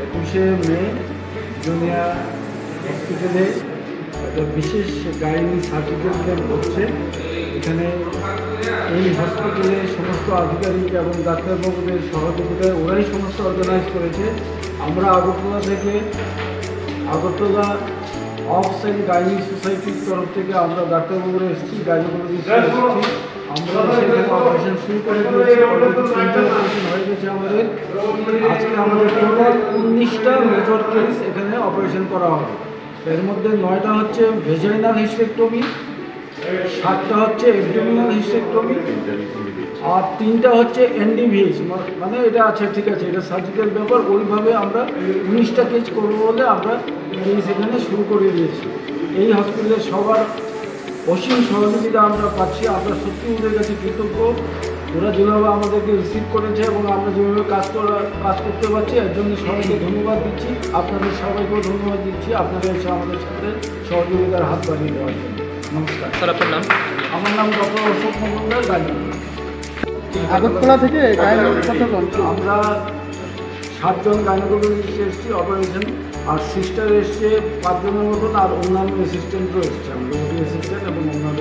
21শে মে বেলোনিয়া হসপিটালে একটা বিশেষ গাইনি সার্জিক্যাল ক্যাম্প হচ্ছে। এখানে এই হসপিটালে সমস্ত আধিকারিক এবং ডাক্তারবাবুদের সহযোগিতায় ওরাই সমস্ত অর্গানাইজ করেছে। আমরা আগরতলা অফস অ্যান্ড গাইনি সোসাইটির তরফ থেকে আমরা ডাক্তারবাবুরা এসেছি, গাইনোকোলজিস্ট এসেছি। আমরা সেখানে অপারেশন শুরু করে দিয়েছি, অপারেশন হয়ে গেছে আমাদের। আজকে আমাদের টোটাল 19টা মেজর কেস এখানে অপারেশন করা হবে। এর মধ্যে 9টা হচ্ছে ভেজাইনাল হিস্টেক্টমি, 7টা হচ্ছে অ্যাবডোমিনাল হিস্টেক্টমি, আর 3টা হচ্ছে এনডিভিএস। মানে এটা আছে, ঠিক আছে, এটা সার্জিক্যাল ব্যাপার। ওইভাবে আমরা 19টা কেস করবো বলে আমরা কেস এখানে শুরু করে দিয়েছি। এই হসপিটালে সবার অসীম সহযোগিতা আমরা পাচ্ছি। আমরা সত্যি ওদের কাছে কৃতজ্ঞ। ওরা যেভাবে আমাদেরকে রিসিভ করেছে এবং আমরা যেভাবে কাজ করতে পারছি, এর জন্য সবাইকে ধন্যবাদ দিচ্ছি। আপনাদের সবাইকেও ধন্যবাদ দিচ্ছি আপনাদের এসে আমাদের সাথে সহযোগিতার হাত বাড়িয়ে দেওয়ার জন্য। নমস্কার স্যার, আপনার নাম? আমার নাম ডক্টর অশোক মজুমদার, গাইনোকোলজিস্ট। আগরতলা থেকে আমরা 7 জন গাইনোকোলজিস্ট এসেছি অপারেশন, আর সিস্টার এসছে 5 জনের মতন, আর অন্যান্য অ্যাসিস্ট্যান্টও এসছে। আমরা অ্যাসিস্ট্যান্ট এবং অন্যান্য